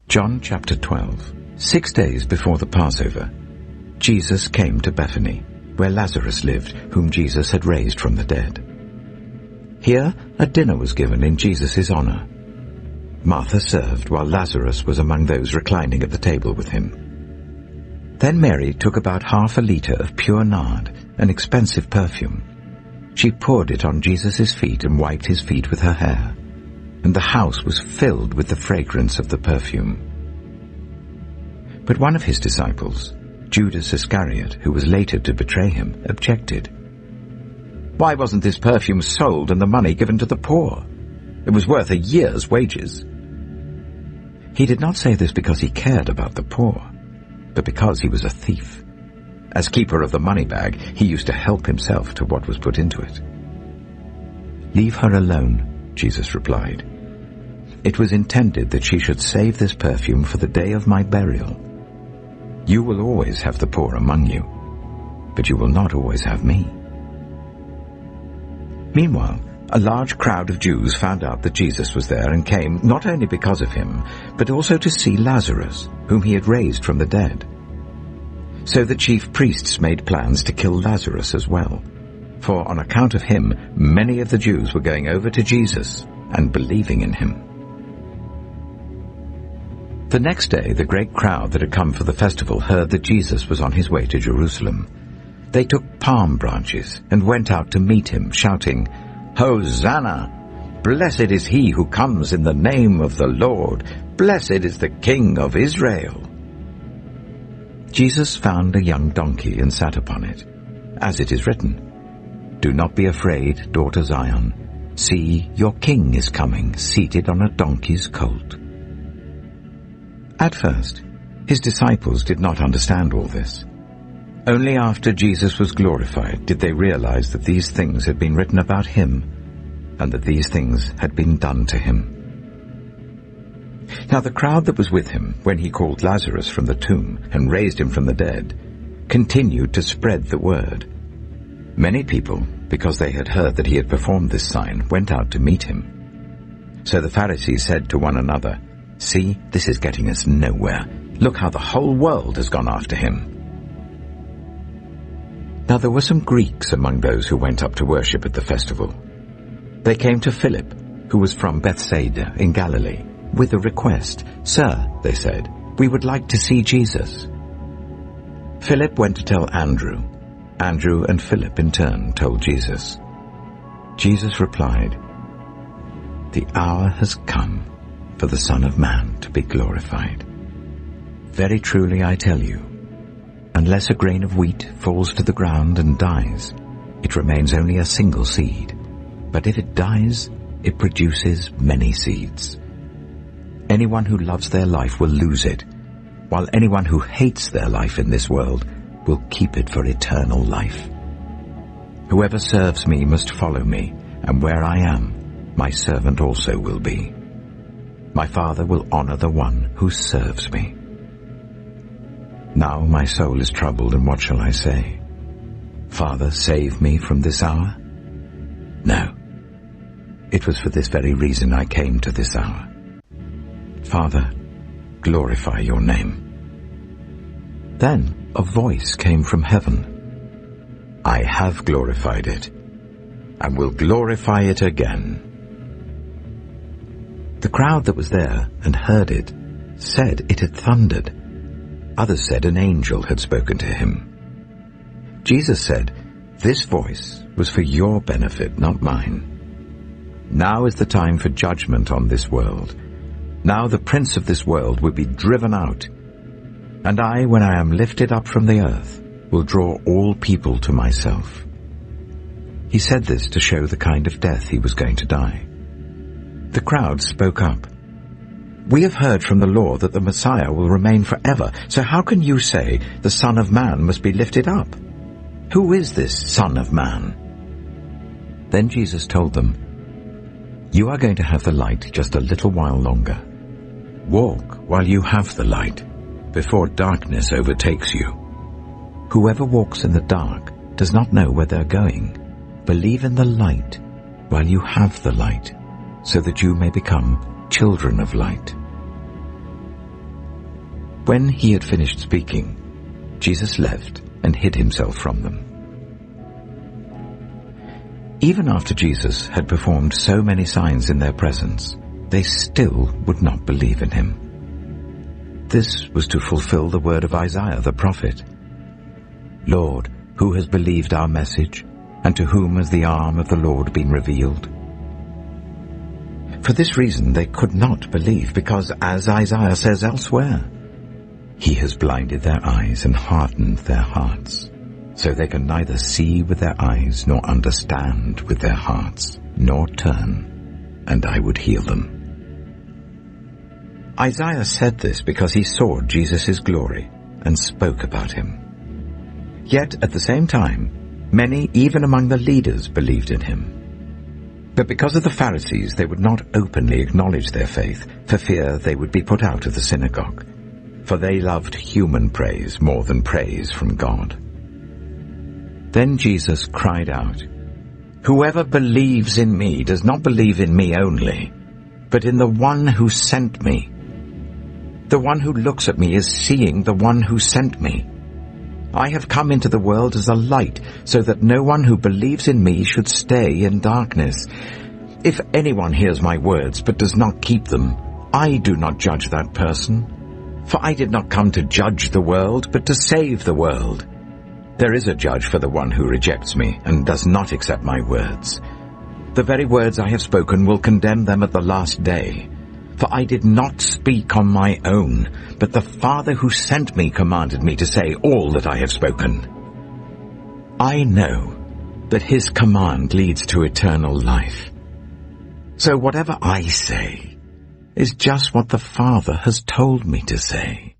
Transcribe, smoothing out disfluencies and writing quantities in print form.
John chapter 12. 6 days before the Passover, Jesus came to Bethany, where Lazarus lived, whom Jesus had raised from the dead. Here a dinner was given in Jesus' honor. Martha served, while Lazarus was among those reclining at the table with him. Then Mary took about 1/2 liter of pure nard, an expensive perfume. She poured it on Jesus' feet and wiped his feet with her hair, and the house was filled with the fragrance of the perfume. But one of his disciples, Judas Iscariot, who was later to betray him, objected. "Why wasn't this perfume sold and the money given to the poor? It was worth a year's wages." He did not say this because he cared about the poor, but because he was a thief. As keeper of the money bag, he used to help himself to what was put into it. "Leave her alone," Jesus replied. "It was intended that she should save this perfume for the day of my burial. You will always have the poor among you, but you will not always have me." Meanwhile, a large crowd of Jews found out that Jesus was there and came not only because of him, but also to see Lazarus, whom he had raised from the dead. So the chief priests made plans to kill Lazarus as well, for on account of him, many of the Jews were going over to Jesus and believing in him. The next day, the great crowd that had come for the festival heard that Jesus was on his way to Jerusalem. They took palm branches and went out to meet him, shouting, "Hosanna! Blessed is he who comes in the name of the Lord! Blessed is the King of Israel!" Jesus found a young donkey and sat upon it, as it is written, "Do not be afraid, daughter Zion. See, your king is coming, seated on a donkey's colt." At first, his disciples did not understand all this. Only after Jesus was glorified did they realize that these things had been written about him, and that these things had been done to him. Now the crowd that was with him, when he called Lazarus from the tomb and raised him from the dead, continued to spread the word. Many people, because they had heard that he had performed this sign, went out to meet him. So the Pharisees said to one another, "See, this is getting us nowhere. Look how the whole world has gone after him." Now there were some Greeks among those who went up to worship at the festival. They came to Philip, who was from Bethsaida in Galilee, with a request. "Sir," they said, "we would like to see Jesus." Philip went to tell Andrew. Andrew and Philip in turn told Jesus. Jesus replied, "The hour has come for the Son of Man to be glorified. Very truly I tell you, unless a grain of wheat falls to the ground and dies, it remains only a single seed. But if it dies, it produces many seeds. Anyone who loves their life will lose it, while anyone who hates their life in this world will keep it for eternal life. Whoever serves me must follow me, and where I am, my servant also will be. My Father will honor the one who serves me. Now my soul is troubled, and what shall I say? Father, save me from this hour? No. It was for this very reason I came to this hour. Father, glorify your name." Then a voice came from heaven. "I have glorified it, and will glorify it again." The crowd that was there and heard it said it had thundered. Others said an angel had spoken to him. Jesus said, "This voice was for your benefit, not mine. Now is the time for judgment on this world. Now the prince of this world will be driven out. And I, when I am lifted up from the earth, will draw all people to myself." He said this to show the kind of death he was going to die. The crowd spoke up. "We have heard from the law that the Messiah will remain forever, so how can you say the Son of Man must be lifted up? Who is this Son of Man?" Then Jesus told them, "You are going to have the light just a little while longer. Walk while you have the light, before darkness overtakes you. Whoever walks in the dark does not know where they're going. Believe in the light while you have the light, so that you may become children of light." When he had finished speaking, Jesus left and hid himself from them. Even after Jesus had performed so many signs in their presence, they still would not believe in him. This was to fulfill the word of Isaiah the prophet. "Lord, who has believed our message, and to whom has the arm of the Lord been revealed?" For this reason they could not believe, because, as Isaiah says elsewhere, "He has blinded their eyes and hardened their hearts, so they can neither see with their eyes nor understand with their hearts, nor turn, and I would heal them." Isaiah said this because he saw Jesus' glory and spoke about him. Yet at the same time, many, even among the leaders, believed in him. But because of the Pharisees, they would not openly acknowledge their faith, for fear they would be put out of the synagogue. For they loved human praise more than praise from God. Then Jesus cried out, "Whoever believes in me does not believe in me only, but in the one who sent me. The one who looks at me is seeing the one who sent me. I have come into the world as a light, so that no one who believes in me should stay in darkness. If anyone hears my words but does not keep them, I do not judge that person. For I did not come to judge the world, but to save the world. There is a judge for the one who rejects me and does not accept my words. The very words I have spoken will condemn them at the last day. For I did not speak on my own, but the Father who sent me commanded me to say all that I have spoken. I know that his command leads to eternal life. So whatever I say is just what the Father has told me to say."